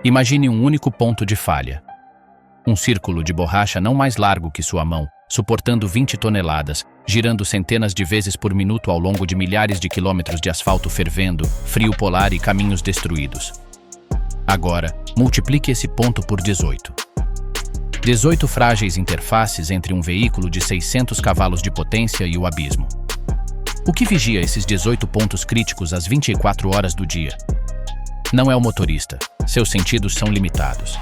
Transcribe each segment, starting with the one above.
Imagine um único ponto de falha. Um círculo de borracha não mais largo que sua mão, suportando 20 toneladas, girando centenas de vezes por minuto ao longo de milhares de quilômetros de asfalto fervendo, frio polar e caminhos destruídos. Agora, multiplique esse ponto por 18. 18 frágeis interfaces entre um veículo de 600 cavalos de potência e o abismo. O que vigia esses 18 pontos críticos às 24 horas do dia? Não é o motorista, seus sentidos são limitados.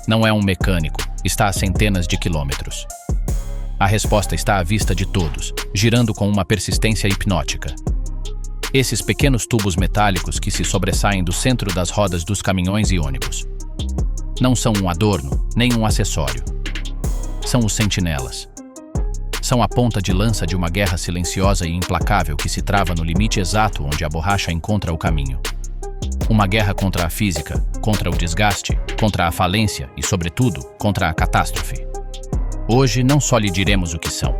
Não é um mecânico, está a centenas de quilômetros. A resposta está à vista de todos, girando com uma persistência hipnótica. Esses pequenos tubos metálicos que se sobressaem do centro das rodas dos caminhões e ônibus. Não são um adorno, nem um acessório. São os sentinelas. São a ponta de lança de uma guerra silenciosa e implacável que se trava no limite exato onde a borracha encontra o caminho. Uma guerra contra a física, contra o desgaste, contra a falência e, sobretudo, contra a catástrofe. Hoje não só lhe diremos o que são.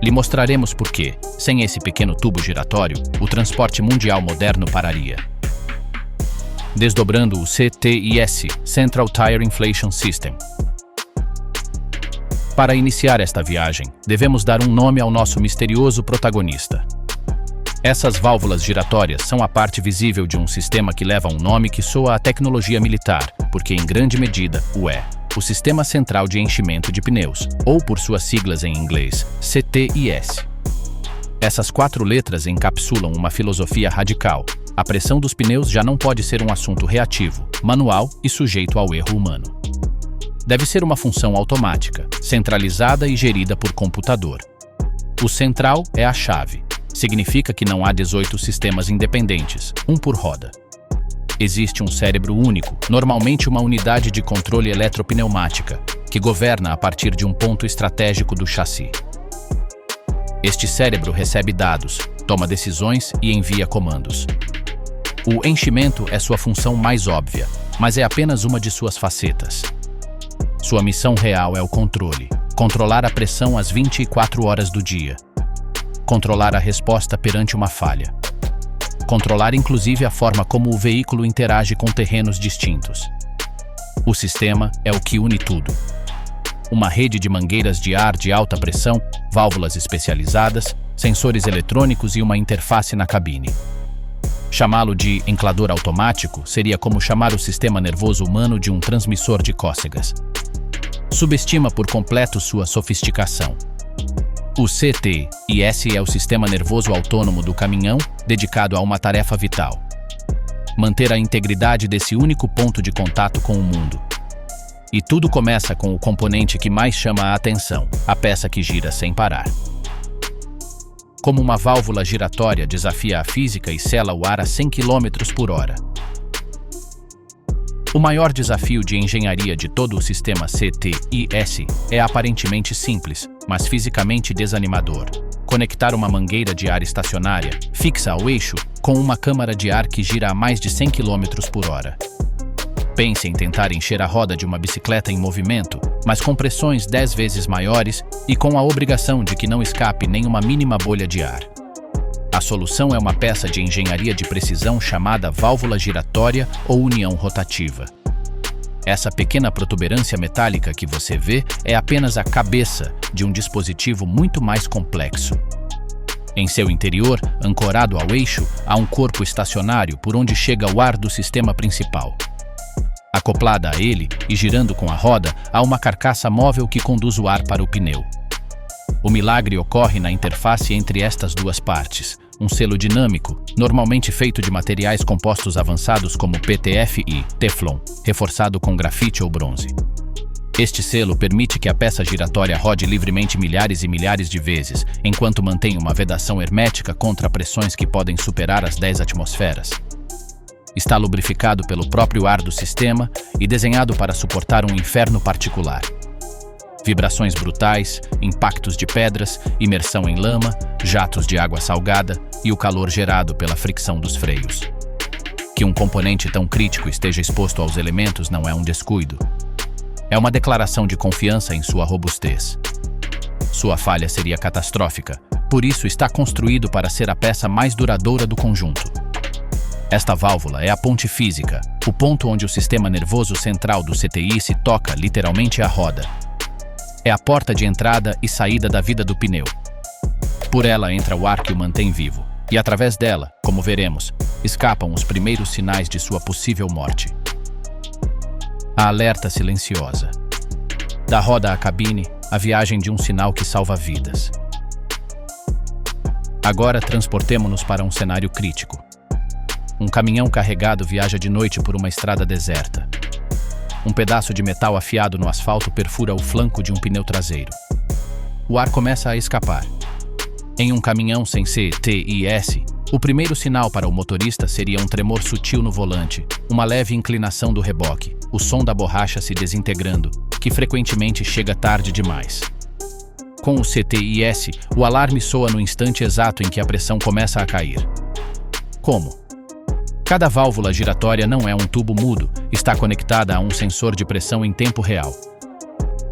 Lhe mostraremos por que, sem esse pequeno tubo giratório, o transporte mundial moderno pararia. Desdobrando o CTIS, Central Tire Inflation System. Para iniciar esta viagem, devemos dar um nome ao nosso misterioso protagonista. Essas válvulas giratórias são a parte visível de um sistema que leva um nome que soa à tecnologia militar, porque em grande medida o é. O Sistema Central de Enchimento de Pneus, ou por suas siglas em inglês, CTIS. Essas 4 letras encapsulam uma filosofia radical. A pressão dos pneus já não pode ser um assunto reativo, manual e sujeito ao erro humano. Deve ser uma função automática, centralizada e gerida por computador. O central é a chave. Significa que não há 18 sistemas independentes, um por roda. Existe um cérebro único, normalmente uma unidade de controle eletropneumática, que governa a partir de um ponto estratégico do chassi. Este cérebro recebe dados, toma decisões e envia comandos. O enchimento é sua função mais óbvia, mas é apenas uma de suas facetas. Sua missão real é o controle, controlar a pressão às 24 horas do dia. Controlar a resposta perante uma falha. Controlar inclusive a forma como o veículo interage com terrenos distintos. O sistema é o que une tudo. Uma rede de mangueiras de ar de alta pressão, válvulas especializadas, sensores eletrônicos e uma interface na cabine. Chamá-lo de enclador automático seria como chamar o sistema nervoso humano de um transmissor de cócegas. Subestima por completo sua sofisticação. O CTIS é o sistema nervoso autônomo do caminhão, dedicado a uma tarefa vital: manter a integridade desse único ponto de contato com o mundo. E tudo começa com o componente que mais chama a atenção, a peça que gira sem parar. Como uma válvula giratória desafia a física e sela o ar a 100 km por hora. O maior desafio de engenharia de todo o sistema CTIS é aparentemente simples, mas fisicamente desanimador: conectar uma mangueira de ar estacionária, fixa ao eixo, com uma câmara de ar que gira a mais de 100 km por hora. Pense em tentar encher a roda de uma bicicleta em movimento, mas com pressões 10 vezes maiores e com a obrigação de que não escape nem uma mínima bolha de ar. A solução é uma peça de engenharia de precisão chamada válvula giratória ou união rotativa. Essa pequena protuberância metálica que você vê é apenas a cabeça de um dispositivo muito mais complexo. Em seu interior, ancorado ao eixo, há um corpo estacionário por onde chega o ar do sistema principal. Acoplada a ele e girando com a roda, há uma carcaça móvel que conduz o ar para o pneu. O milagre ocorre na interface entre estas duas partes, um selo dinâmico, normalmente feito de materiais compostos avançados como PTF e Teflon, reforçado com grafite ou bronze. Este selo permite que a peça giratória rode livremente milhares e milhares de vezes, enquanto mantém uma vedação hermética contra pressões que podem superar as 10 atmosferas. Está lubrificado pelo próprio ar do sistema e desenhado para suportar um inferno particular. Vibrações brutais, impactos de pedras, imersão em lama, jatos de água salgada e o calor gerado pela fricção dos freios. Que um componente tão crítico esteja exposto aos elementos não é um descuido. É uma declaração de confiança em sua robustez. Sua falha seria catastrófica, por isso está construído para ser a peça mais duradoura do conjunto. Esta válvula é a ponte física, o ponto onde o sistema nervoso central do CTI se toca literalmente à roda. É a porta de entrada e saída da vida do pneu. Por ela entra o ar que o mantém vivo, e através dela, como veremos, escapam os primeiros sinais de sua possível morte. A alerta silenciosa. Da roda à cabine, a viagem de um sinal que salva vidas. Agora transportemo-nos para um cenário crítico. Um caminhão carregado viaja de noite por uma estrada deserta. Um pedaço de metal afiado no asfalto perfura o flanco de um pneu traseiro. O ar começa a escapar. Em um caminhão sem CTIS, o primeiro sinal para o motorista seria um tremor sutil no volante, uma leve inclinação do reboque, o som da borracha se desintegrando, que frequentemente chega tarde demais. Com o CTIS, o alarme soa no instante exato em que a pressão começa a cair. Como? Cada válvula giratória não é um tubo mudo, está conectada a um sensor de pressão em tempo real.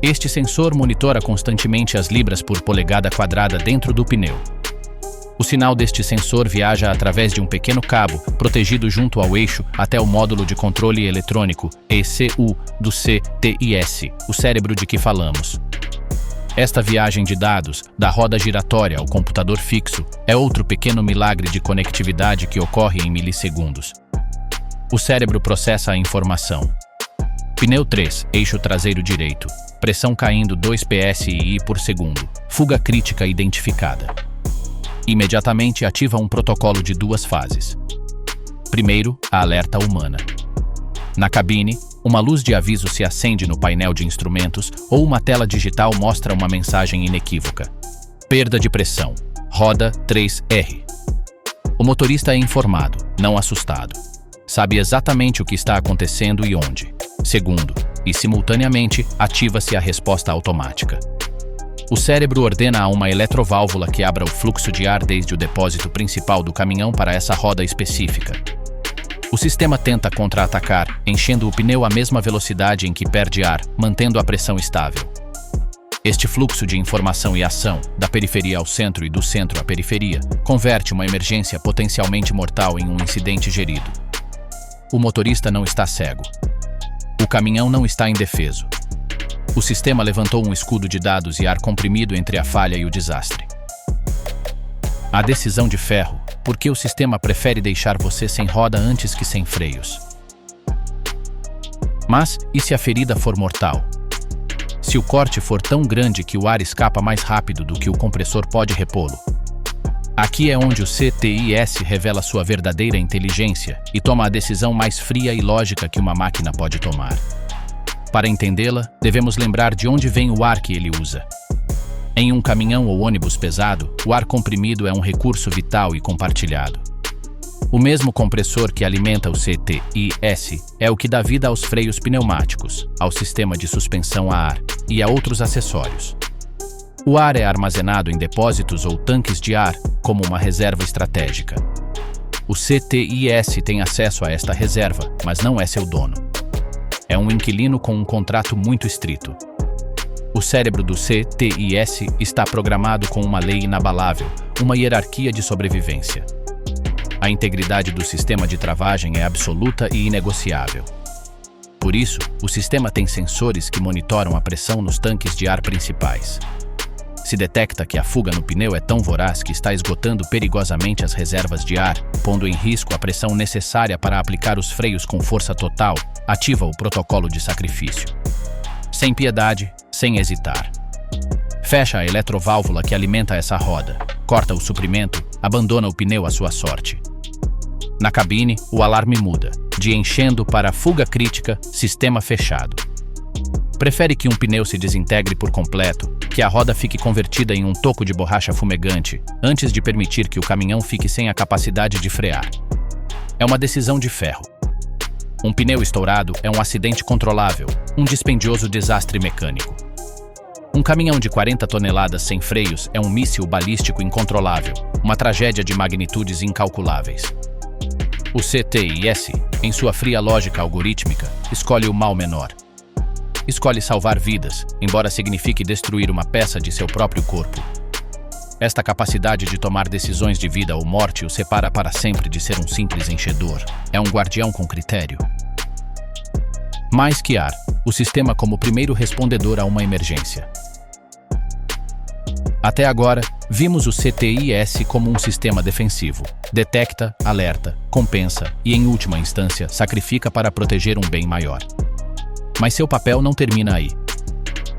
Este sensor monitora constantemente as libras por polegada quadrada dentro do pneu. O sinal deste sensor viaja através de um pequeno cabo, protegido junto ao eixo, até o módulo de controle eletrônico, ECU, do CTIS, o cérebro de que falamos. Esta viagem de dados, da roda giratória ao computador fixo, é outro pequeno milagre de conectividade que ocorre em milissegundos. O cérebro processa a informação. Pneu 3, eixo traseiro direito. Pressão caindo 2 psi por segundo. Fuga crítica identificada. Imediatamente ativa um protocolo de 2 fases. Primeiro, a alerta humana. Na cabine, uma luz de aviso se acende no painel de instrumentos ou uma tela digital mostra uma mensagem inequívoca. Perda de pressão. Roda 3R. O motorista é informado, não assustado. Sabe exatamente o que está acontecendo e onde. Segundo, e simultaneamente, ativa-se a resposta automática. O cérebro ordena a uma eletroválvula que abra o fluxo de ar desde o depósito principal do caminhão para essa roda específica. O sistema tenta contra-atacar, enchendo o pneu à mesma velocidade em que perde ar, mantendo a pressão estável. Este fluxo de informação e ação, da periferia ao centro e do centro à periferia, converte uma emergência potencialmente mortal em um incidente gerido. O motorista não está cego. O caminhão não está indefeso. O sistema levantou um escudo de dados e ar comprimido entre a falha e o desastre. A decisão de ferro, porque o sistema prefere deixar você sem roda antes que sem freios. Mas, e se a ferida for mortal? Se o corte for tão grande que o ar escapa mais rápido do que o compressor pode repô-lo? Aqui é onde o CTIS revela sua verdadeira inteligência e toma a decisão mais fria e lógica que uma máquina pode tomar. Para entendê-la, devemos lembrar de onde vem o ar que ele usa. Em um caminhão ou ônibus pesado, o ar comprimido é um recurso vital e compartilhado. O mesmo compressor que alimenta o CTIS é o que dá vida aos freios pneumáticos, ao sistema de suspensão a ar e a outros acessórios. O ar é armazenado em depósitos ou tanques de ar, como uma reserva estratégica. O CTIS tem acesso a esta reserva, mas não é seu dono. É um inquilino com um contrato muito estrito. O cérebro do CTIS está programado com uma lei inabalável, uma hierarquia de sobrevivência. A integridade do sistema de travagem é absoluta e inegociável. Por isso, o sistema tem sensores que monitoram a pressão nos tanques de ar principais. Se detecta que a fuga no pneu é tão voraz que está esgotando perigosamente as reservas de ar, pondo em risco a pressão necessária para aplicar os freios com força total, ativa o protocolo de sacrifício. Sem piedade, sem hesitar. Fecha a eletroválvula que alimenta essa roda, corta o suprimento, abandona o pneu à sua sorte. Na cabine, o alarme muda, de enchendo para fuga crítica, sistema fechado. Prefere que um pneu se desintegre por completo, que a roda fique convertida em um toco de borracha fumegante, antes de permitir que o caminhão fique sem a capacidade de frear. É uma decisão de ferro. Um pneu estourado é um acidente controlável, um dispendioso desastre mecânico. Um caminhão de 40 toneladas sem freios é um míssil balístico incontrolável, uma tragédia de magnitudes incalculáveis. O CTIS, em sua fria lógica algorítmica, escolhe o mal menor. Escolhe salvar vidas, embora signifique destruir uma peça de seu próprio corpo. Esta capacidade de tomar decisões de vida ou morte o separa para sempre de ser um simples enchedor. É um guardião com critério. Mais que ar, o sistema como primeiro respondedor a uma emergência. Até agora, vimos o CTIS como um sistema defensivo. Detecta, alerta, compensa e, em última instância, sacrifica para proteger um bem maior. Mas seu papel não termina aí.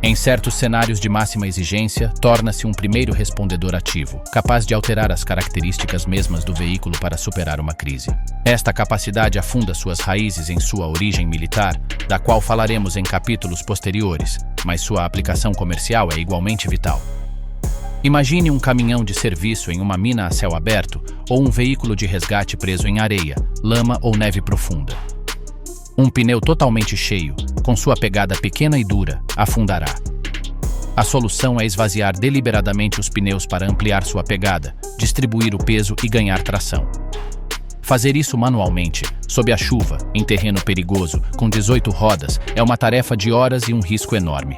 Em certos cenários de máxima exigência, torna-se um primeiro respondedor ativo, capaz de alterar as características mesmas do veículo para superar uma crise. Esta capacidade afunda suas raízes em sua origem militar, da qual falaremos em capítulos posteriores, mas sua aplicação comercial é igualmente vital. Imagine um caminhão de serviço em uma mina a céu aberto ou um veículo de resgate preso em areia, lama ou neve profunda. Um pneu totalmente cheio, com sua pegada pequena e dura, afundará. A solução é esvaziar deliberadamente os pneus para ampliar sua pegada, distribuir o peso e ganhar tração. Fazer isso manualmente, sob a chuva, em terreno perigoso, com 18 rodas, é uma tarefa de horas e um risco enorme.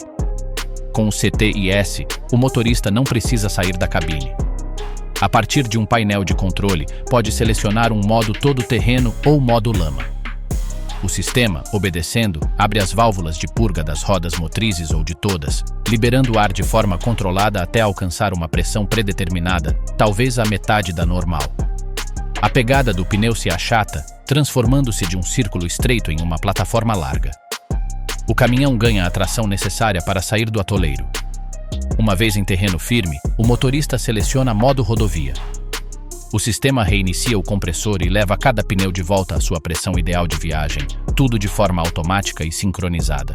Com o CTIS, o motorista não precisa sair da cabine. A partir de um painel de controle, pode selecionar um modo todo-terreno ou modo lama. O sistema, obedecendo, abre as válvulas de purga das rodas motrizes ou de todas, liberando o ar de forma controlada até alcançar uma pressão predeterminada, talvez a metade da normal. A pegada do pneu se achata, transformando-se de um círculo estreito em uma plataforma larga. O caminhão ganha a tração necessária para sair do atoleiro. Uma vez em terreno firme, o motorista seleciona modo rodovia. O sistema reinicia o compressor e leva cada pneu de volta à sua pressão ideal de viagem, tudo de forma automática e sincronizada.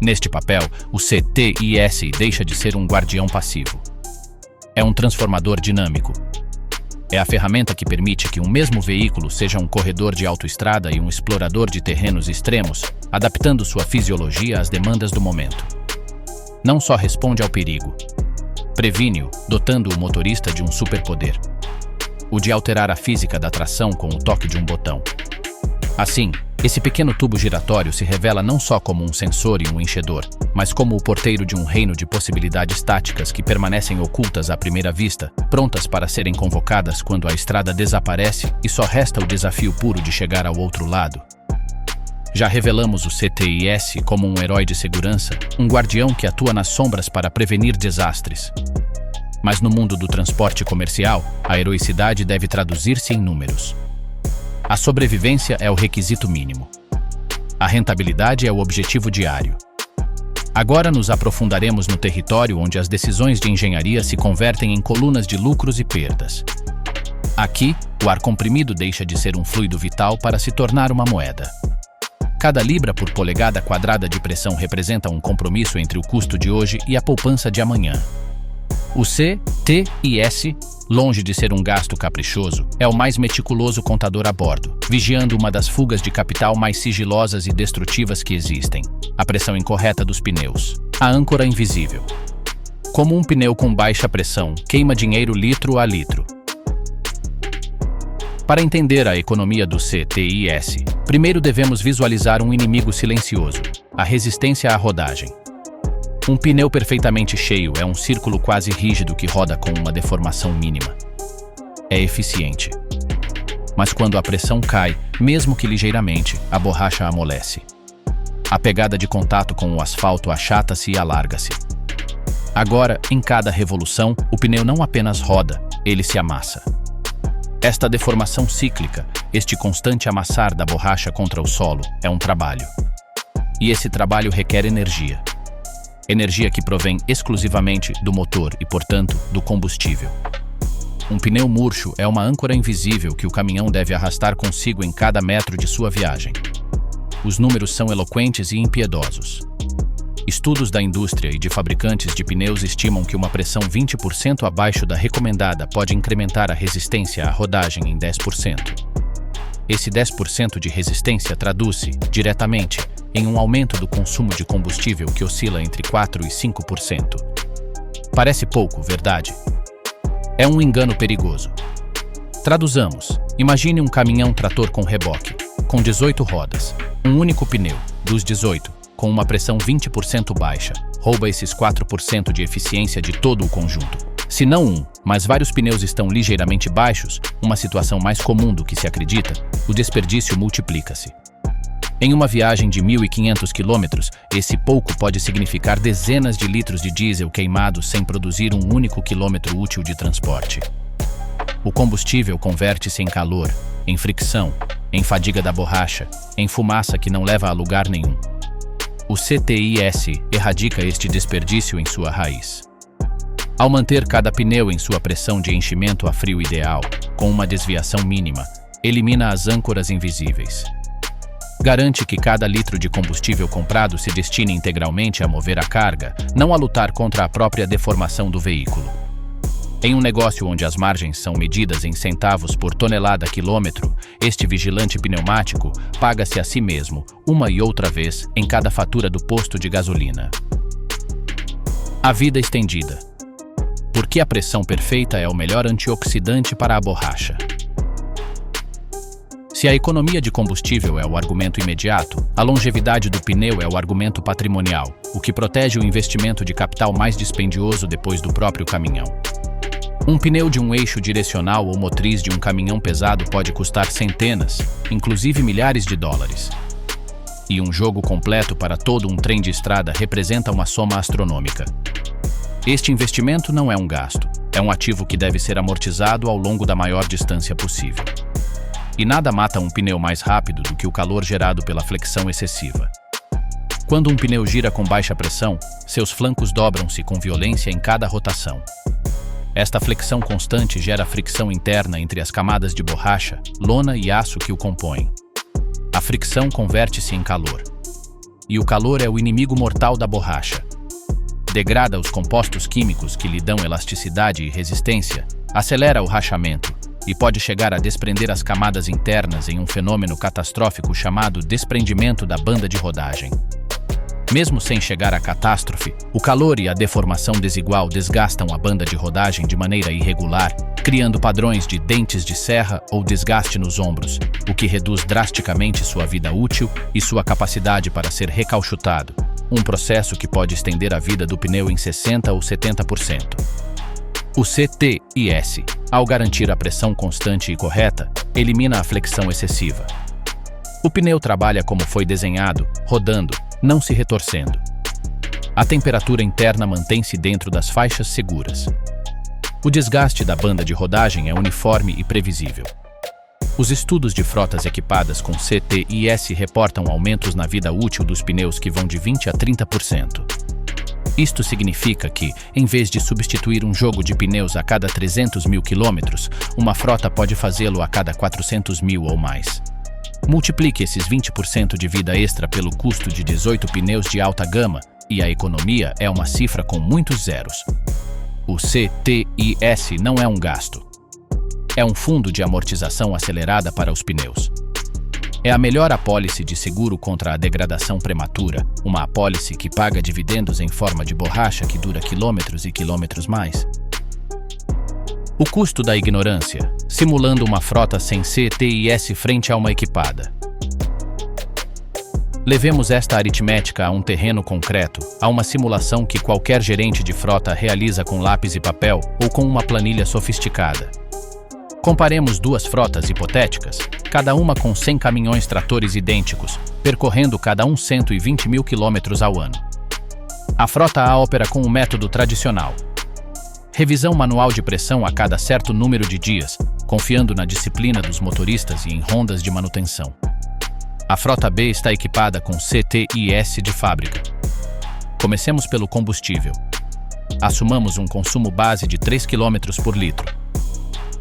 Neste papel, o CTIS deixa de ser um guardião passivo. É um transformador dinâmico. É a ferramenta que permite que um mesmo veículo seja um corredor de autoestrada e um explorador de terrenos extremos, adaptando sua fisiologia às demandas do momento. Não só responde ao perigo, previne-o, dotando o motorista de um superpoder: o de alterar a física da tração com o toque de um botão. Assim, esse pequeno tubo giratório se revela não só como um sensor e um enchedor, mas como o porteiro de um reino de possibilidades táticas que permanecem ocultas à primeira vista, prontas para serem convocadas quando a estrada desaparece e só resta o desafio puro de chegar ao outro lado. Já revelamos o CTIS como um herói de segurança, um guardião que atua nas sombras para prevenir desastres. Mas no mundo do transporte comercial, a heroicidade deve traduzir-se em números. A sobrevivência é o requisito mínimo. A rentabilidade é o objetivo diário. Agora nos aprofundaremos no território onde as decisões de engenharia se convertem em colunas de lucros e perdas. Aqui, o ar comprimido deixa de ser um fluido vital para se tornar uma moeda. Cada libra por polegada quadrada de pressão representa um compromisso entre o custo de hoje e a poupança de amanhã. O CTIS, longe de ser um gasto caprichoso, é o mais meticuloso contador a bordo, vigiando uma das fugas de capital mais sigilosas e destrutivas que existem: a pressão incorreta dos pneus. A âncora invisível. Como um pneu com baixa pressão, queima dinheiro litro a litro. Para entender a economia do CTIS, primeiro devemos visualizar um inimigo silencioso: a resistência à rodagem. Um pneu perfeitamente cheio é um círculo quase rígido que roda com uma deformação mínima. É eficiente. Mas quando a pressão cai, mesmo que ligeiramente, a borracha amolece. A pegada de contato com o asfalto achata-se e alarga-se. Agora, em cada revolução, o pneu não apenas roda, ele se amassa. Esta deformação cíclica, este constante amassar da borracha contra o solo, é um trabalho. E esse trabalho requer energia. Energia que provém exclusivamente do motor e, portanto, do combustível. Um pneu murcho é uma âncora invisível que o caminhão deve arrastar consigo em cada metro de sua viagem. Os números são eloquentes e impiedosos. Estudos da indústria e de fabricantes de pneus estimam que uma pressão 20% abaixo da recomendada pode incrementar a resistência à rodagem em 10%. Esse 10% de resistência traduz-se, diretamente, em um aumento do consumo de combustível que oscila entre 4% e 5%. Parece pouco, verdade? É um engano perigoso. Traduzamos: imagine um caminhão-trator com reboque, com 18 rodas, um único pneu, dos 18, com uma pressão 20% baixa, rouba esses 4% de eficiência de todo o conjunto. Se não um, mas vários pneus estão ligeiramente baixos, uma situação mais comum do que se acredita, o desperdício multiplica-se. Em uma viagem de 1.500 km, esse pouco pode significar dezenas de litros de diesel queimados sem produzir um único quilômetro útil de transporte. O combustível converte-se em calor, em fricção, em fadiga da borracha, em fumaça que não leva a lugar nenhum. O CTIS erradica este desperdício em sua raiz. Ao manter cada pneu em sua pressão de enchimento a frio ideal, com uma desviação mínima, elimina as âncoras invisíveis. Garante que cada litro de combustível comprado se destine integralmente a mover a carga, não a lutar contra a própria deformação do veículo. Em um negócio onde as margens são medidas em centavos por tonelada-quilômetro, este vigilante pneumático paga-se a si mesmo, uma e outra vez, em cada fatura do posto de gasolina. A vida estendida. Porque a pressão perfeita é o melhor antioxidante para a borracha. Se a economia de combustível é o argumento imediato, a longevidade do pneu é o argumento patrimonial, o que protege o investimento de capital mais dispendioso depois do próprio caminhão. Um pneu de um eixo direcional ou motriz de um caminhão pesado pode custar centenas, inclusive milhares de dólares. E um jogo completo para todo um trem de estrada representa uma soma astronômica. Este investimento não é um gasto, é um ativo que deve ser amortizado ao longo da maior distância possível. E nada mata um pneu mais rápido do que o calor gerado pela flexão excessiva. Quando um pneu gira com baixa pressão, seus flancos dobram-se com violência em cada rotação. Esta flexão constante gera fricção interna entre as camadas de borracha, lona e aço que o compõem. A fricção converte-se em calor. E o calor é o inimigo mortal da borracha. Degrada os compostos químicos que lhe dão elasticidade e resistência, acelera o rachamento e pode chegar a desprender as camadas internas em um fenômeno catastrófico chamado desprendimento da banda de rodagem. Mesmo sem chegar à catástrofe, o calor e a deformação desigual desgastam a banda de rodagem de maneira irregular, criando padrões de dentes de serra ou desgaste nos ombros, o que reduz drasticamente sua vida útil e sua capacidade para ser recauchutado, um processo que pode estender a vida do pneu em 60% ou 70%. O CTIS, ao garantir a pressão constante e correta, elimina a flexão excessiva. O pneu trabalha como foi desenhado, rodando, não se retorcendo. A temperatura interna mantém-se dentro das faixas seguras. O desgaste da banda de rodagem é uniforme e previsível. Os estudos de frotas equipadas com CTIS reportam aumentos na vida útil dos pneus que vão de 20% a 30%. Isto significa que, em vez de substituir um jogo de pneus a cada 300 mil quilômetros, uma frota pode fazê-lo a cada 400 mil ou mais. Multiplique esses 20% de vida extra pelo custo de 18 pneus de alta gama e a economia é uma cifra com muitos zeros. O CTIS não é um gasto. É um fundo de amortização acelerada para os pneus. É a melhor apólice de seguro contra a degradação prematura, uma apólice que paga dividendos em forma de borracha que dura quilômetros e quilômetros mais. O custo da ignorância, simulando uma frota sem CTIS frente a uma equipada. Levemos esta aritmética a um terreno concreto, a uma simulação que qualquer gerente de frota realiza com lápis e papel ou com uma planilha sofisticada. Comparemos duas frotas hipotéticas, cada uma com 100 caminhões tratores idênticos, percorrendo cada um 120 mil quilômetros ao ano. A frota A opera com o método tradicional. Revisão manual de pressão a cada certo número de dias, confiando na disciplina dos motoristas e em rondas de manutenção. A frota B está equipada com CTIS de fábrica. Comecemos pelo combustível. Assumamos um consumo base de 3 km por litro.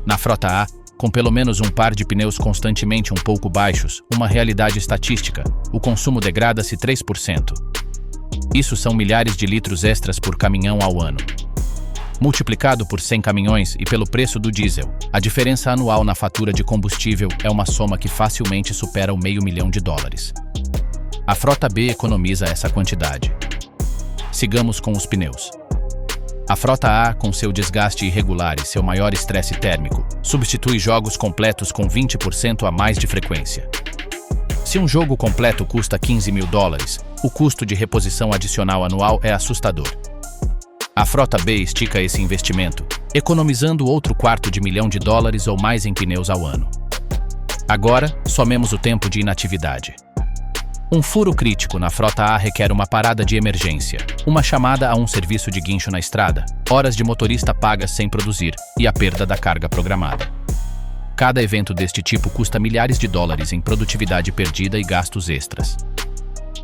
Na frota A, com pelo menos um par de pneus constantemente um pouco baixos, uma realidade estatística, o consumo degrada-se 3%. Isso são milhares de litros extras por caminhão ao ano. Multiplicado por 100 caminhões e pelo preço do diesel, a diferença anual na fatura de combustível é uma soma que facilmente supera o $500 mil. A frota B economiza essa quantidade. Sigamos com os pneus. A frota A, com seu desgaste irregular e seu maior estresse térmico, substitui jogos completos com 20% a mais de frequência. Se um jogo completo custa $15 mil, o custo de reposição adicional anual é assustador. A frota B estica esse investimento, economizando outro $250,000 ou mais em pneus ao ano. Agora, somemos o tempo de inatividade. Um furo crítico na frota A requer uma parada de emergência, uma chamada a um serviço de guincho na estrada, horas de motorista pagas sem produzir e a perda da carga programada. Cada evento deste tipo custa milhares de dólares em produtividade perdida e gastos extras.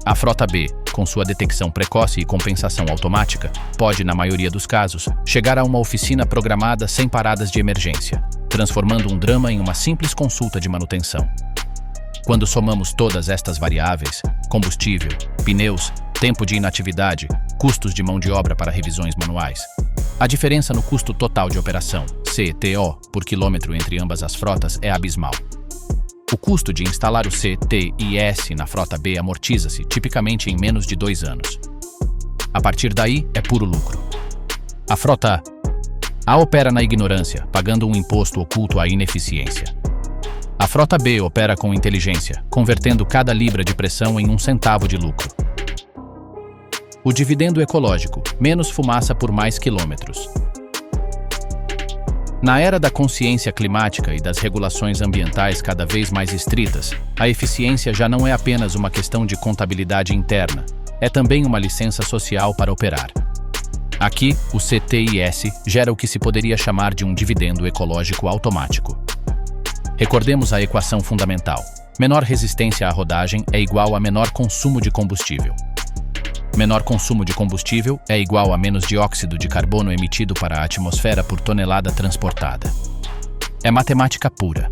A frota B, com sua detecção precoce e compensação automática, pode, na maioria dos casos, chegar a uma oficina programada sem paradas de emergência, transformando um drama em uma simples consulta de manutenção. Quando somamos todas estas variáveis, combustível, pneus, tempo de inatividade, custos de mão de obra para revisões manuais, a diferença no custo total de operação, CTO, por quilômetro entre ambas as frotas é abismal. O custo de instalar o CTIS na frota B amortiza-se tipicamente em menos de 2 anos. A partir daí, é puro lucro. A frota A opera na ignorância, pagando um imposto oculto à ineficiência. A frota B opera com inteligência, convertendo cada libra de pressão em 1 centavo de lucro. O dividendo ecológico, menos fumaça por mais quilômetros. Na era da consciência climática e das regulações ambientais cada vez mais estritas, a eficiência já não é apenas uma questão de contabilidade interna, é também uma licença social para operar. Aqui, o CTIS gera o que se poderia chamar de um dividendo ecológico automático. Recordemos a equação fundamental. Menor resistência à rodagem é igual a menor consumo de combustível. Menor consumo de combustível é igual a menos dióxido de carbono emitido para a atmosfera por tonelada transportada. É matemática pura.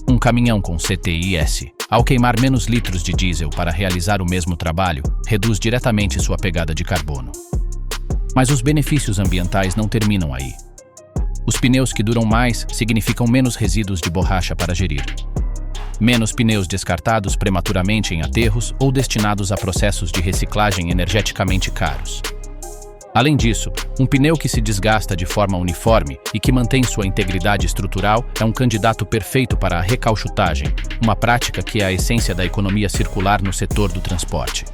Um caminhão com CTIS, ao queimar menos litros de diesel para realizar o mesmo trabalho, reduz diretamente sua pegada de carbono. Mas os benefícios ambientais não terminam aí. Os pneus que duram mais significam menos resíduos de borracha para gerir. Menos pneus descartados prematuramente em aterros ou destinados a processos de reciclagem energeticamente caros. Além disso, um pneu que se desgasta de forma uniforme e que mantém sua integridade estrutural é um candidato perfeito para a recauchutagem, uma prática que é a essência da economia circular no setor do transporte.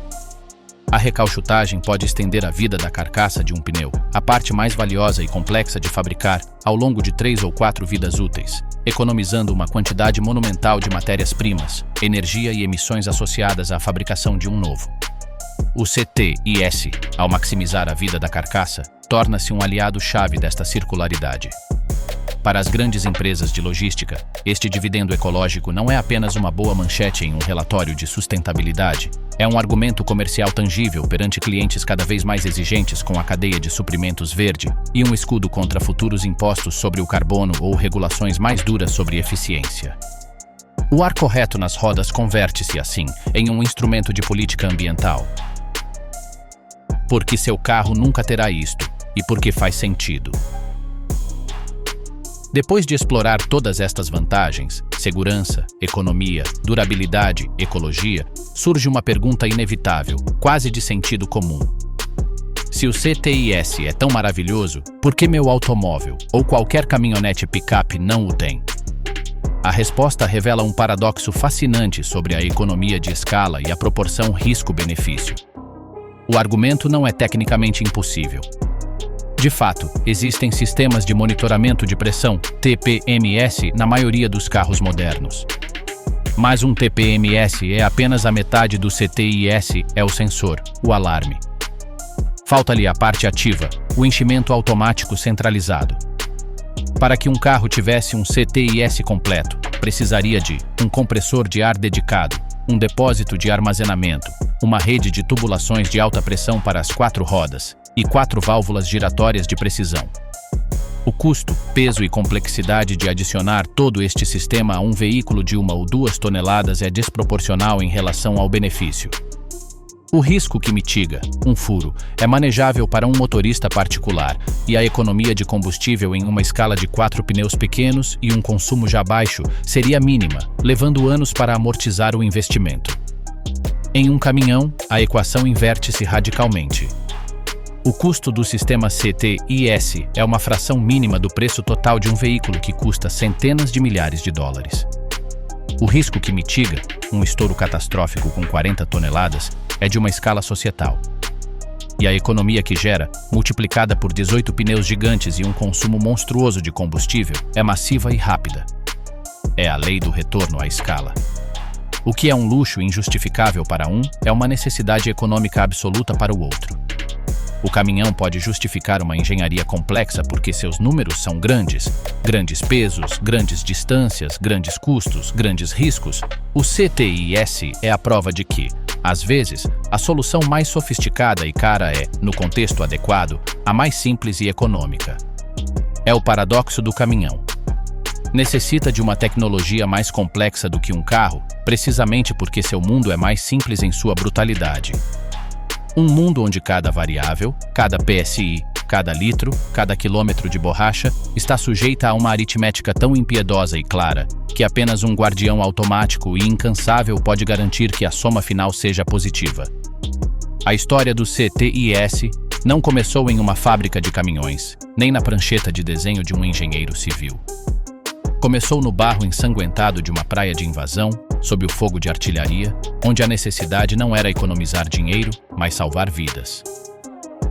A recauchutagem pode estender a vida da carcaça de um pneu, a parte mais valiosa e complexa de fabricar, ao longo de 3 ou 4 vidas úteis, economizando uma quantidade monumental de matérias-primas, energia e emissões associadas à fabricação de um novo. O CTIS, ao maximizar a vida da carcaça, torna-se um aliado-chave desta circularidade. Para as grandes empresas de logística, este dividendo ecológico não é apenas uma boa manchete em um relatório de sustentabilidade, é um argumento comercial tangível perante clientes cada vez mais exigentes com a cadeia de suprimentos verde e um escudo contra futuros impostos sobre o carbono ou regulações mais duras sobre eficiência. O ar correto nas rodas converte-se, assim, em um instrumento de política ambiental. Porque seu carro nunca terá isto, e porque faz sentido. Depois de explorar todas estas vantagens, segurança, economia, durabilidade, ecologia, surge uma pergunta inevitável, quase de sentido comum. Se o CTIS é tão maravilhoso, por que meu automóvel, ou qualquer caminhonete picape não o tem? A resposta revela um paradoxo fascinante sobre a economia de escala e a proporção risco-benefício. O argumento não é tecnicamente impossível. De fato, existem sistemas de monitoramento de pressão, TPMS, na maioria dos carros modernos. Mas um TPMS é apenas a metade do CTIS, é o sensor, o alarme. Falta-lhe a parte ativa, o enchimento automático centralizado. Para que um carro tivesse um CTIS completo, precisaria de um compressor de ar dedicado, um depósito de armazenamento, uma rede de tubulações de alta pressão para as 4 rodas, e 4 válvulas giratórias de precisão. O custo, peso e complexidade de adicionar todo este sistema a um veículo de 1 ou 2 toneladas é desproporcional em relação ao benefício. O risco que mitiga, um furo, é manejável para um motorista particular e a economia de combustível em uma escala de 4 pneus pequenos e um consumo já baixo seria mínima, levando anos para amortizar o investimento. Em um caminhão, a equação inverte-se radicalmente. O custo do sistema CTIS é uma fração mínima do preço total de um veículo que custa centenas de milhares de dólares. O risco que mitiga, um estouro catastrófico com 40 toneladas, é de uma escala societal. E a economia que gera, multiplicada por 18 pneus gigantes e um consumo monstruoso de combustível, é massiva e rápida. É a lei do retorno à escala. O que é um luxo injustificável para um, é uma necessidade econômica absoluta para o outro. O caminhão pode justificar uma engenharia complexa porque seus números são grandes pesos, grandes distâncias, grandes custos, grandes riscos. O CTIS é a prova de que, às vezes, a solução mais sofisticada e cara é, no contexto adequado, a mais simples e econômica. É o paradoxo do caminhão. Necessita de uma tecnologia mais complexa do que um carro, precisamente porque seu mundo é mais simples em sua brutalidade. Um mundo onde cada variável, cada PSI, cada litro, cada quilômetro de borracha está sujeita a uma aritmética tão impiedosa e clara que apenas um guardião automático e incansável pode garantir que a soma final seja positiva. A história do CTIS não começou em uma fábrica de caminhões, nem na prancheta de desenho de um engenheiro civil. Começou no barro ensanguentado de uma praia de invasão, sob o fogo de artilharia, onde a necessidade não era economizar dinheiro, mas salvar vidas.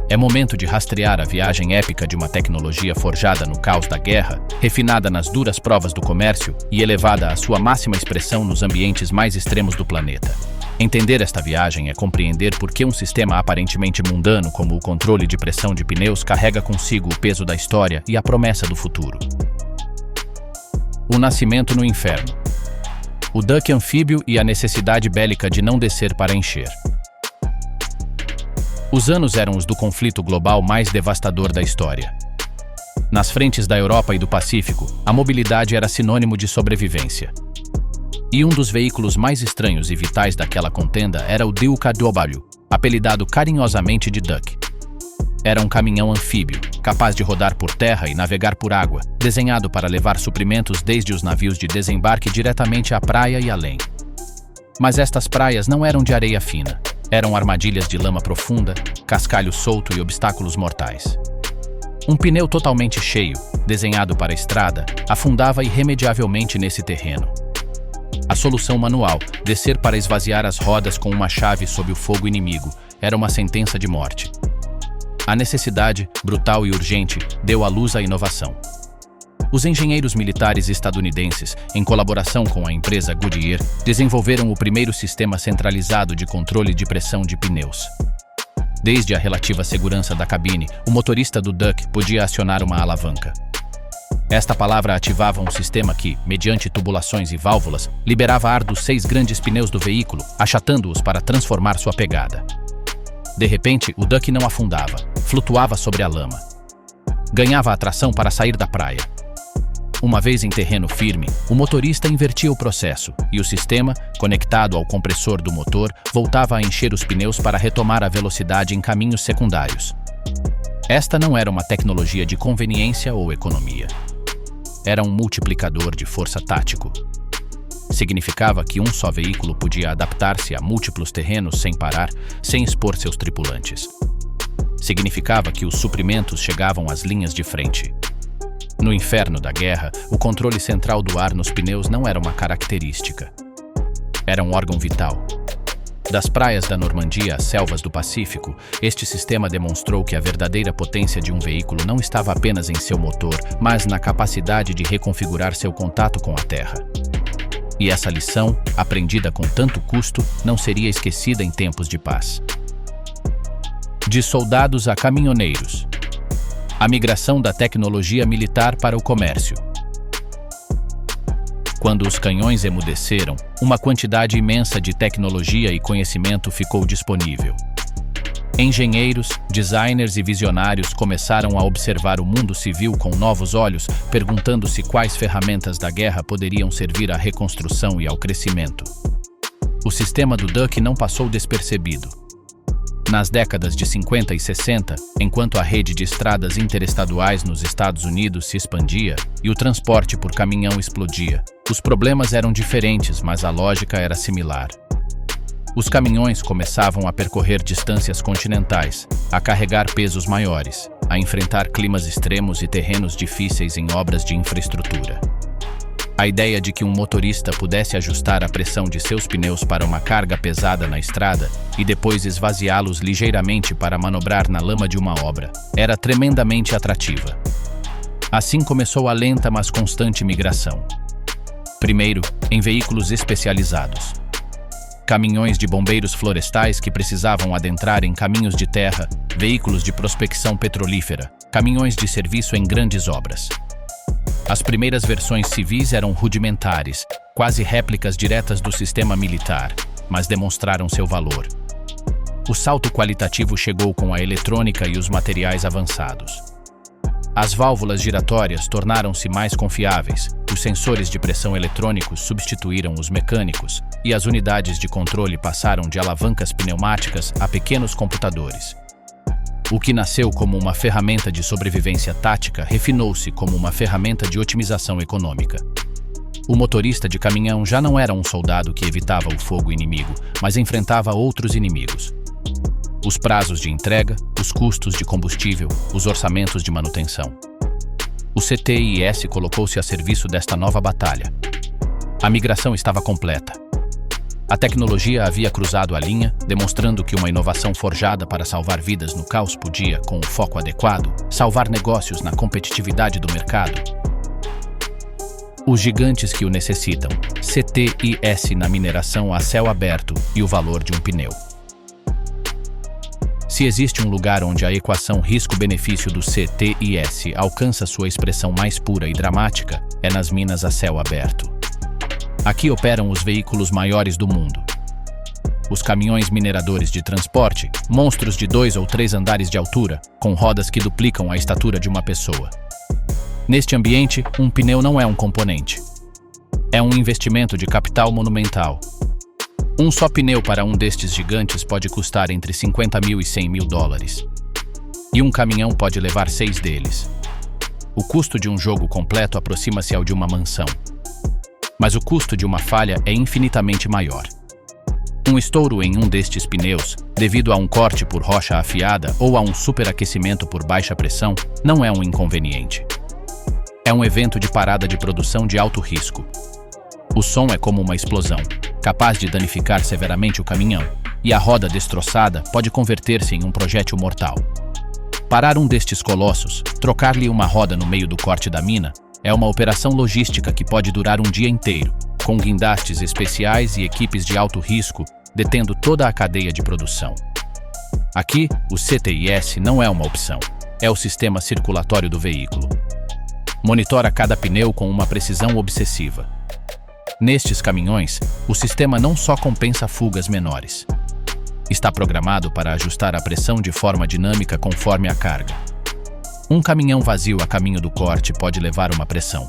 É momento de rastrear a viagem épica de uma tecnologia forjada no caos da guerra, refinada nas duras provas do comércio e elevada à sua máxima expressão nos ambientes mais extremos do planeta. Entender esta viagem é compreender por que um sistema aparentemente mundano como o controle de pressão de pneus carrega consigo o peso da história e a promessa do futuro. O nascimento no inferno. O duck anfíbio e a necessidade bélica de não descer para encher. Os anos eram os do conflito global mais devastador da história. Nas frentes da Europa e do Pacífico, a mobilidade era sinônimo de sobrevivência. E um dos veículos mais estranhos e vitais daquela contenda era o DUKW, apelidado carinhosamente de Duck. Era um caminhão anfíbio, capaz de rodar por terra e navegar por água, desenhado para levar suprimentos desde os navios de desembarque diretamente à praia e além. Mas estas praias não eram de areia fina. Eram armadilhas de lama profunda, cascalho solto e obstáculos mortais. Um pneu totalmente cheio, desenhado para a estrada, afundava irremediavelmente nesse terreno. A solução manual, descer para esvaziar as rodas com uma chave sob o fogo inimigo, era uma sentença de morte. A necessidade, brutal e urgente, deu à luz a inovação. Os engenheiros militares estadunidenses, em colaboração com a empresa Goodyear, desenvolveram o primeiro sistema centralizado de controle de pressão de pneus. Desde a relativa segurança da cabine, o motorista do Duck podia acionar uma alavanca. Esta palavra ativava um sistema que, mediante tubulações e válvulas, liberava ar dos 6 grandes pneus do veículo, achatando-os para transformar sua pegada. De repente, o Duck não afundava, flutuava sobre a lama. Ganhava atração para sair da praia. Uma vez em terreno firme, o motorista invertia o processo e o sistema, conectado ao compressor do motor, voltava a encher os pneus para retomar a velocidade em caminhos secundários. Esta não era uma tecnologia de conveniência ou economia. Era um multiplicador de força tático. Significava que um só veículo podia adaptar-se a múltiplos terrenos sem parar, sem expor seus tripulantes. Significava que os suprimentos chegavam às linhas de frente. No inferno da guerra, o controle central do ar nos pneus não era uma característica. Era um órgão vital. Das praias da Normandia às selvas do Pacífico, este sistema demonstrou que a verdadeira potência de um veículo não estava apenas em seu motor, mas na capacidade de reconfigurar seu contato com a terra. E essa lição, aprendida com tanto custo, não seria esquecida em tempos de paz. De soldados a caminhoneiros. A migração da tecnologia militar para o comércio. Quando os canhões emudeceram, uma quantidade imensa de tecnologia e conhecimento ficou disponível. Engenheiros, designers e visionários começaram a observar o mundo civil com novos olhos, perguntando-se quais ferramentas da guerra poderiam servir à reconstrução e ao crescimento. O sistema do Duck não passou despercebido. Nas décadas de 50 e 60, enquanto a rede de estradas interestaduais nos Estados Unidos se expandia e o transporte por caminhão explodia, os problemas eram diferentes, mas a lógica era similar. Os caminhões começavam a percorrer distâncias continentais, a carregar pesos maiores, a enfrentar climas extremos e terrenos difíceis em obras de infraestrutura. A ideia de que um motorista pudesse ajustar a pressão de seus pneus para uma carga pesada na estrada e depois esvaziá-los ligeiramente para manobrar na lama de uma obra era tremendamente atrativa. Assim começou a lenta mas constante migração. Primeiro, em veículos especializados. Caminhões de bombeiros florestais que precisavam adentrar em caminhos de terra, veículos de prospecção petrolífera, caminhões de serviço em grandes obras. As primeiras versões civis eram rudimentares, quase réplicas diretas do sistema militar, mas demonstraram seu valor. O salto qualitativo chegou com a eletrônica e os materiais avançados. As válvulas giratórias tornaram-se mais confiáveis, os sensores de pressão eletrônicos substituíram os mecânicos e as unidades de controle passaram de alavancas pneumáticas a pequenos computadores. O que nasceu como uma ferramenta de sobrevivência tática refinou-se como uma ferramenta de otimização econômica. O motorista de caminhão já não era um soldado que evitava o fogo inimigo, mas enfrentava outros inimigos. Os prazos de entrega, os custos de combustível, os orçamentos de manutenção. O CTIS colocou-se a serviço desta nova batalha. A migração estava completa. A tecnologia havia cruzado a linha, demonstrando que uma inovação forjada para salvar vidas no caos podia, com o foco adequado, salvar negócios na competitividade do mercado. Os gigantes que o necessitam, CTIS na mineração a céu aberto e o valor de um pneu. Se existe um lugar onde a equação risco-benefício do CTIS alcança sua expressão mais pura e dramática, é nas minas a céu aberto. Aqui operam os veículos maiores do mundo. Os caminhões mineradores de transporte, monstros de 2 ou 3 andares de altura, com rodas que duplicam a estatura de uma pessoa. Neste ambiente, um pneu não é um componente. É um investimento de capital monumental. Um só pneu para um destes gigantes pode custar entre 50 mil e 100 mil dólares. E um caminhão pode levar 6 deles. O custo de um jogo completo aproxima-se ao de uma mansão. Mas o custo de uma falha é infinitamente maior. Um estouro em um destes pneus, devido a um corte por rocha afiada ou a um superaquecimento por baixa pressão, não é um inconveniente. É um evento de parada de produção de alto risco. O som é como uma explosão, capaz de danificar severamente o caminhão, e a roda destroçada pode converter-se em um projétil mortal. Parar um destes colossos, trocar-lhe uma roda no meio do corte da mina, é uma operação logística que pode durar um dia inteiro, com guindastes especiais e equipes de alto risco detendo toda a cadeia de produção. Aqui, o CTIS não é uma opção, é o sistema circulatório do veículo. Monitora cada pneu com uma precisão obsessiva. Nestes caminhões, o sistema não só compensa fugas menores. Está programado para ajustar a pressão de forma dinâmica conforme a carga. Um caminhão vazio a caminho do corte pode levar uma pressão.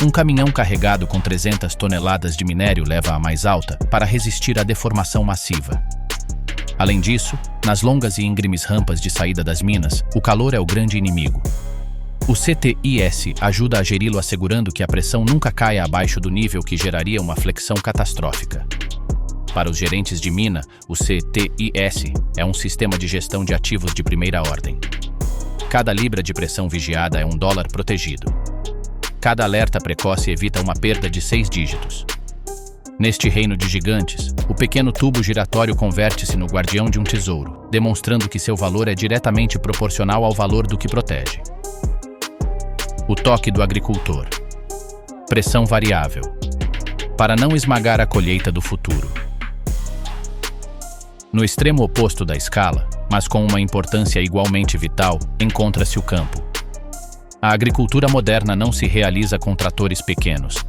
Um caminhão carregado com 300 toneladas de minério leva a mais alta para resistir à deformação massiva. Além disso, nas longas e íngremes rampas de saída das minas, o calor é o grande inimigo. O CTIS ajuda a geri-lo assegurando que a pressão nunca caia abaixo do nível que geraria uma flexão catastrófica. Para os gerentes de mina, o CTIS é um sistema de gestão de ativos de primeira ordem. Cada libra de pressão vigiada é $1 protegido. Cada alerta precoce evita uma perda de 6 dígitos. Neste reino de gigantes, o pequeno tubo giratório converte-se no guardião de um tesouro, demonstrando que seu valor é diretamente proporcional ao valor do que protege. O toque do agricultor. Pressão variável. Para não esmagar a colheita do futuro. No extremo oposto da escala, mas com uma importância igualmente vital, encontra-se o campo. A agricultura moderna não se realiza com tratores pequenos.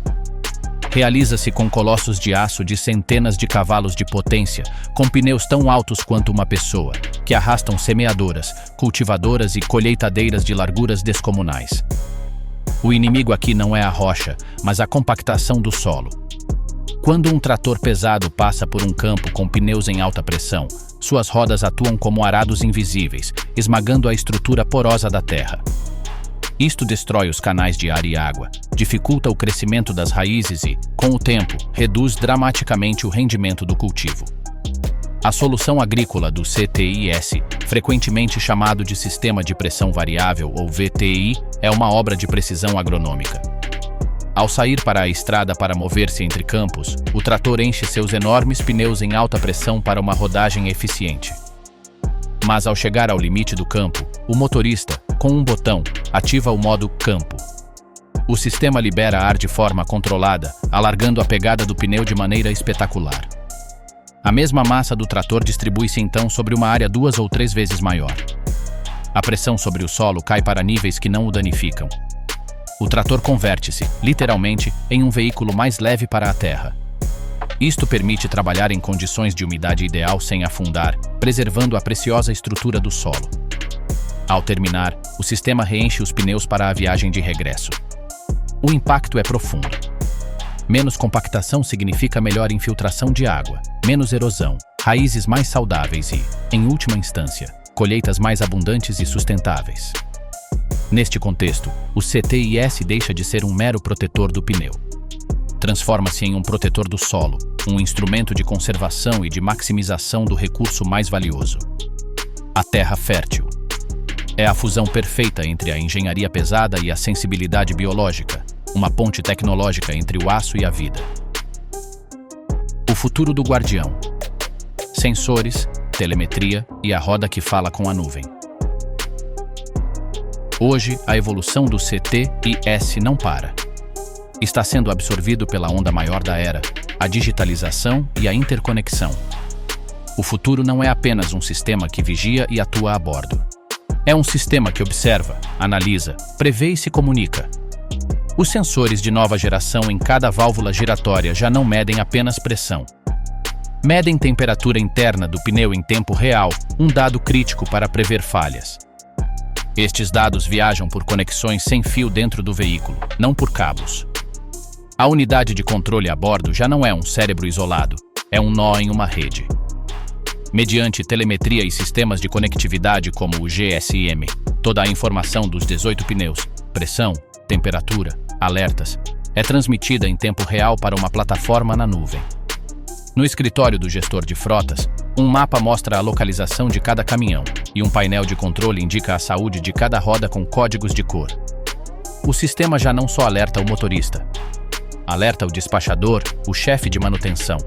Realiza-se com colossos de aço de centenas de cavalos de potência, com pneus tão altos quanto uma pessoa, que arrastam semeadoras, cultivadoras e colheitadeiras de larguras descomunais. O inimigo aqui não é a rocha, mas a compactação do solo. Quando um trator pesado passa por um campo com pneus em alta pressão, suas rodas atuam como arados invisíveis, esmagando a estrutura porosa da terra. Isto destrói os canais de ar e água, dificulta o crescimento das raízes e, com o tempo, reduz dramaticamente o rendimento do cultivo. A solução agrícola do CTIS, frequentemente chamado de Sistema de Pressão Variável ou VTI, é uma obra de precisão agronômica. Ao sair para a estrada para mover-se entre campos, o trator enche seus enormes pneus em alta pressão para uma rodagem eficiente. Mas ao chegar ao limite do campo, o motorista, com um botão, ativa o modo campo. O sistema libera ar de forma controlada, alargando a pegada do pneu de maneira espetacular. A mesma massa do trator distribui-se então sobre uma área 2 ou 3 vezes maior. A pressão sobre o solo cai para níveis que não o danificam. O trator converte-se, literalmente, em um veículo mais leve para a terra. Isto permite trabalhar em condições de umidade ideal sem afundar, preservando a preciosa estrutura do solo. Ao terminar, o sistema reenche os pneus para a viagem de regresso. O impacto é profundo. Menos compactação significa melhor infiltração de água, menos erosão, raízes mais saudáveis e, em última instância, colheitas mais abundantes e sustentáveis. Neste contexto, o CTIS deixa de ser um mero protetor do pneu. Transforma-se em um protetor do solo, um instrumento de conservação e de maximização do recurso mais valioso: a terra fértil. É a fusão perfeita entre a engenharia pesada e a sensibilidade biológica, uma ponte tecnológica entre o aço e a vida. O futuro do Guardião: sensores, telemetria e a roda que fala com a nuvem. Hoje, a evolução do CTIS não para. Está sendo absorvido pela onda maior da era, a digitalização e a interconexão. O futuro não é apenas um sistema que vigia e atua a bordo. É um sistema que observa, analisa, prevê e se comunica. Os sensores de nova geração em cada válvula giratória já não medem apenas pressão. Medem temperatura interna do pneu em tempo real, um dado crítico para prever falhas. Estes dados viajam por conexões sem fio dentro do veículo, não por cabos. A unidade de controle a bordo já não é um cérebro isolado, é um nó em uma rede. Mediante telemetria e sistemas de conectividade como o GSM, toda a informação dos 18 pneus, pressão, temperatura, alertas, é transmitida em tempo real para uma plataforma na nuvem. No escritório do gestor de frotas, um mapa mostra a localização de cada caminhão e um painel de controle indica a saúde de cada roda com códigos de cor. O sistema já não só alerta o motorista, alerta o despachador, o chefe de manutenção.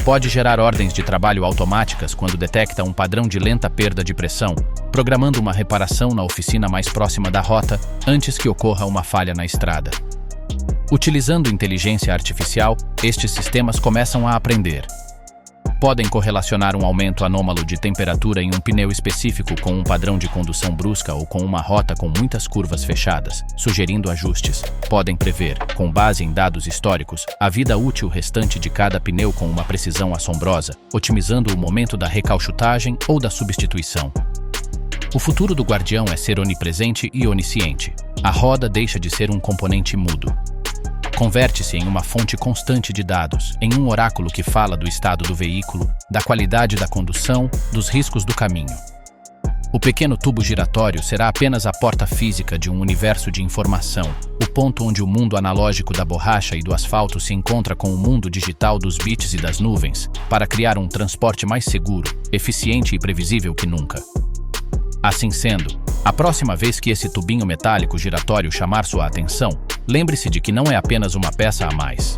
Pode gerar ordens de trabalho automáticas quando detecta um padrão de lenta perda de pressão, programando uma reparação na oficina mais próxima da rota antes que ocorra uma falha na estrada. Utilizando inteligência artificial, estes sistemas começam a aprender. Podem correlacionar um aumento anômalo de temperatura em um pneu específico com um padrão de condução brusca ou com uma rota com muitas curvas fechadas, sugerindo ajustes. Podem prever, com base em dados históricos, a vida útil restante de cada pneu com uma precisão assombrosa, otimizando o momento da recauchutagem ou da substituição. O futuro do Guardião é ser onipresente e onisciente. A roda deixa de ser um componente mudo. Converte-se em uma fonte constante de dados, em um oráculo que fala do estado do veículo, da qualidade da condução, dos riscos do caminho. O pequeno tubo giratório será apenas a porta física de um universo de informação, o ponto onde o mundo analógico da borracha e do asfalto se encontra com o mundo digital dos bits e das nuvens, para criar um transporte mais seguro, eficiente e previsível que nunca. Assim sendo, a próxima vez que esse tubinho metálico giratório chamar sua atenção, lembre-se de que não é apenas uma peça a mais.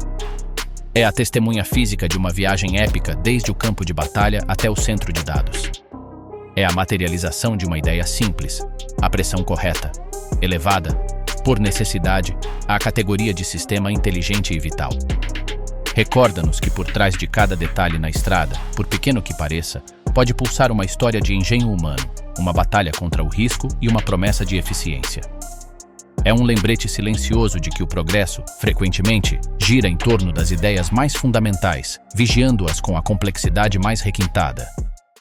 É a testemunha física de uma viagem épica desde o campo de batalha até o centro de dados. É a materialização de uma ideia simples, a pressão correta, elevada, por necessidade, à categoria de sistema inteligente e vital. Recorda-nos que por trás de cada detalhe na estrada, por pequeno que pareça, pode pulsar uma história de engenho humano, uma batalha contra o risco e uma promessa de eficiência. É um lembrete silencioso de que o progresso, frequentemente, gira em torno das ideias mais fundamentais, vigiando-as com a complexidade mais requintada.